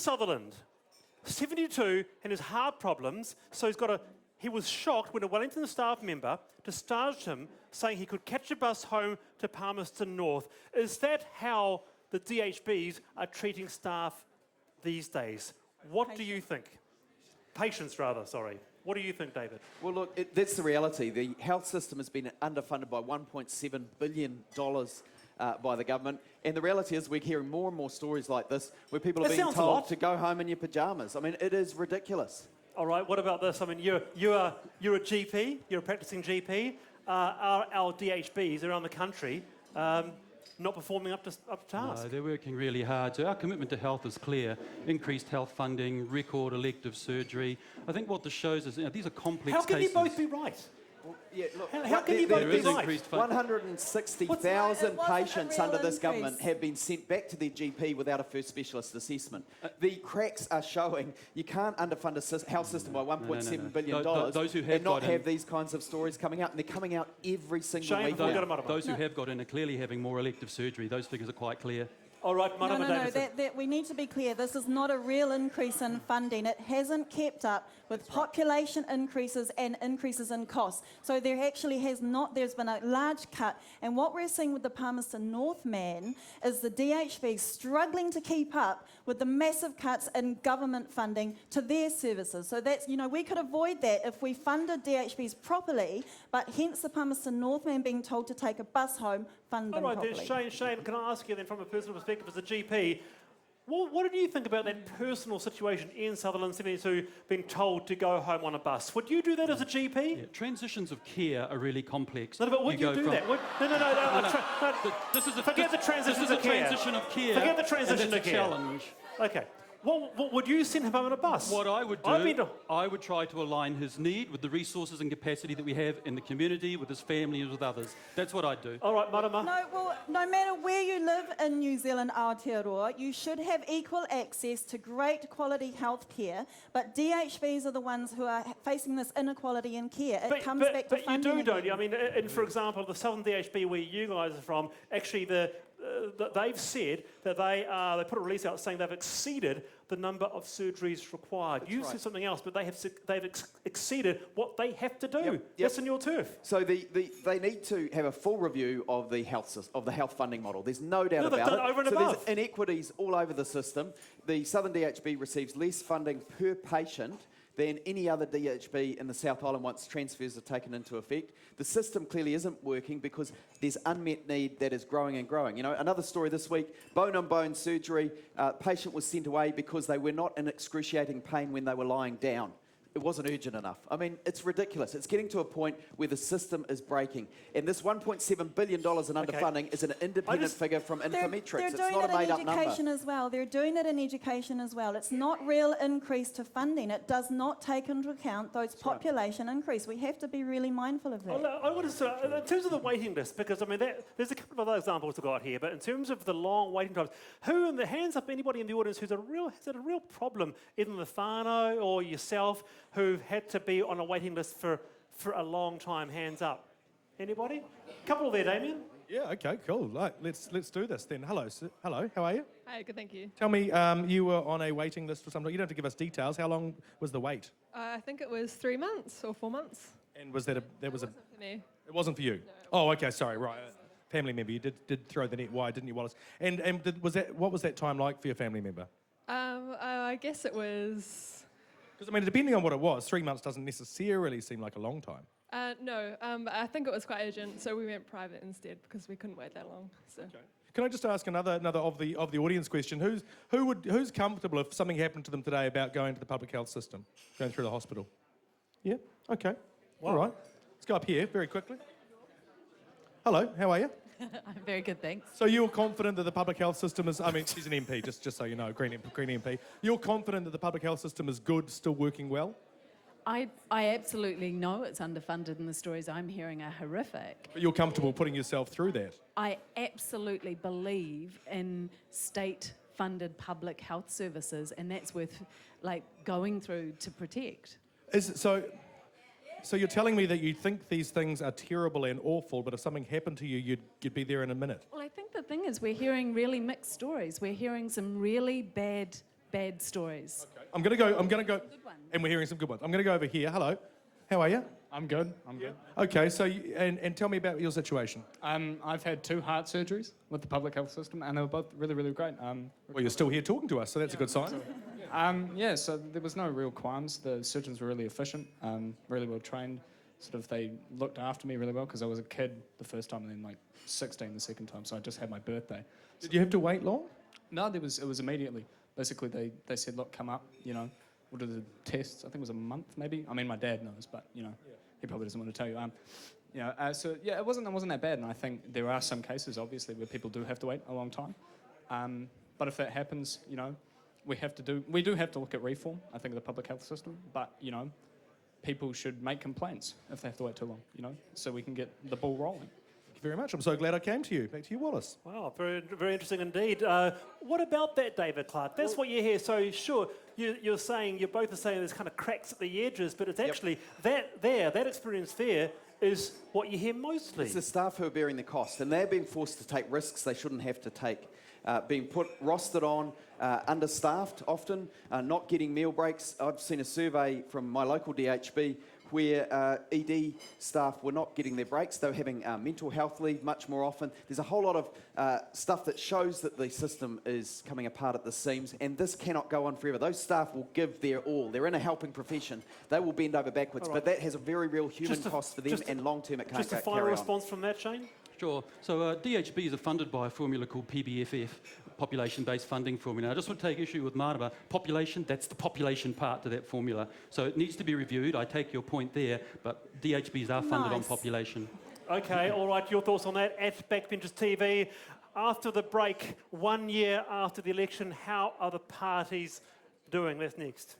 Sutherland, 72, and has heart problems, so he was shocked when a Wellington staff member discharged him, saying he could catch a bus home to Palmerston North. Is that how the DHBs are treating staff these days? What do you think? Patients, rather, sorry. What do you think, David? Well, look, that's the reality. The health system has been underfunded by $1.7 billion by the government. And the reality is we're hearing more and more stories like this where people are being told to go home in your pyjamas. I mean, it is ridiculous. All right, what about this? I mean, you're a GP, you're a practicing GP. Are our DHBs around the country not performing up to task? No, they're working really hard. So our commitment to health is clear. Increased health funding, record elective surgery. I think what this shows is these are complex cases. How can you both be right? Well, yeah, look, how can you both be right? 160,000 patients under this government have been sent back to their GP without a first specialist assessment. The cracks are showing you can't underfund a health system by $1.7 billion and not have these kinds of stories coming out. And they're coming out every single week. Those who have got in are clearly having more elective surgery. Those figures are quite clear. All right, No, we need to be clear. This is not a real increase in funding. It hasn't kept up with population increases and increases in costs. So there actually there's been a large cut. And what we're seeing with the Palmerston North man is the DHB struggling to keep up with the massive cuts in government funding to their services. So that's, we could avoid that if we funded DHBs properly, but hence the Palmerston North man being told to take a bus home, fund them properly. All right, then, Shane, can I ask you then from a personal perspective as a GP, what do you think about that personal situation in Sutherland 72 being told to go home on a bus? Would you do that as a GP? Yeah, transitions of care are really complex. No, but would you do that? Forget the transition of care. Forget the transition of care. Challenge. Okay. What would you send him home on a bus? What I would do, I would try to align his need with the resources and capacity that we have in the community, with his family and with others. That's what I'd do. All right, Marama. No matter where you live in New Zealand, Aotearoa, you should have equal access to great quality health care, but DHBs are the ones who are facing this inequality in care. It comes back to funding. But you do, don't you? I mean, for example, the Southern DHB where you guys are from, actually they've said that they put a release out saying they've exceeded the number of surgeries required. You've said something else, but they've exceeded what they have to do. Yep. That's in your turf. So they need to have a full review of the health funding model. There's no doubt about it. Over and above. There's inequities all over the system. The Southern DHB receives less funding per patient than any other DHB in the South Island once transfers are taken into effect. The system clearly isn't working because there's unmet need that is growing and growing. Another story this week, bone-on-bone surgery, patient was sent away because they were not in excruciating pain when they were lying down. It wasn't urgent enough. I mean, it's ridiculous. It's getting to a point where the system is breaking. And this $1.7 billion in underfunding is an independent figure from Infometrics. It's not a made-up number. They're doing it in education as well. It's not real increase to funding. It does not take into account those population increase. We have to be really mindful of that. Well, I want to say, in terms of the waiting list, because, I mean, there's a couple of other examples we've got here, but in terms of the long waiting times, hands up anybody in the audience has had a real problem, either the whānau or yourself, who've had to be on a waiting list for a long time? Hands up. Anybody? Couple there, Damien. Yeah, okay, cool. Right, let's do this then. Hello, how are you? Hi, good, thank you. Tell me, you were on a waiting list for something. You don't have to give us details. How long was the wait? I think it was 3 months or 4 months. And was that wasn't for me. It wasn't for you? No, okay, sorry, right. Family member, you did throw the net wide, didn't you, Wallace? And what was that time like for your family member? I guess it was... Because, I mean, depending on what it was, 3 months doesn't necessarily seem like a long time. No, I think it was quite urgent, so we went private instead because we couldn't wait that long. So. Okay. Can I just ask another of the audience question? Who's comfortable if something happened to them today about going to the public health system, going through the hospital? Yeah. Okay. Wow. All right. Let's go up here very quickly. Hello. How are you? I'm very good, thanks. So you're confident that the public health system is... I mean, she's an MP, just so you know, Green MP. You're confident that the public health system is good, still working well? I absolutely know it's underfunded and the stories I'm hearing are horrific. But you're comfortable putting yourself through that? I absolutely believe in state-funded public health services, and that's worth, going through to protect. So you're telling me that you think these things are terrible and awful, but if something happened to you, you'd be there in a minute? Well, I think the thing is we're hearing really mixed stories. We're hearing some really bad bad stories. I'm going to go, and we're hearing some good ones. I'm going to go over here. Hello. How are you? I'm good. I'm good. Okay, so, and tell me about your situation. I've had 2 heart surgeries with the public health system, and they were both really, really great. Well, you're still here talking to us, so that's a good sign. Yeah, so there was no real qualms. The surgeons were really efficient, really well trained. Sort of, they looked after me really well because I was a kid the first time, and then like 16 the second time. So I just had my birthday. Did you have to wait long? No, it was immediately. Basically, they said, look, come up. We'll do the tests. I think it was a month, maybe. I mean, my dad knows, but he probably doesn't want to tell you. So yeah, it wasn't that bad, and I think there are some cases, obviously, where people do have to wait a long time. But if that happens, we do have to look at reform, I think, of the public health system. But people should make complaints if they have to wait too long, so we can get the ball rolling. Thank you very much. I'm so glad I came to you. Back to you, Wallace. Wow, very, very interesting indeed. What about that, David Clark? That's what you hear. So sure, you're both are saying there's kind of cracks at the edges, but it's actually that experience there is what you hear mostly. It's the staff who are bearing the cost, and they're being forced to take risks they shouldn't have to take. Being rostered on, understaffed often, not getting meal breaks. I've seen a survey from my local DHB where ED staff were not getting their breaks. They were having mental health leave much more often. There's a whole lot of stuff that shows that the system is coming apart at the seams, and this cannot go on forever. Those staff will give their all. They're in a helping profession. They will bend over backwards, but that has a very real human cost for them, and long-term it can't Just a carry final on. response from that, Shane? Sure. So DHBs are funded by a formula called PBFF, population-based funding formula. I just want to take issue with Maraba. Population, that's the population part to that formula. So it needs to be reviewed. I take your point there, but DHBs are funded on population. Okay, all right, your thoughts on that at Backbenchers TV. After the break, 1 year after the election, how are the parties doing? That's next.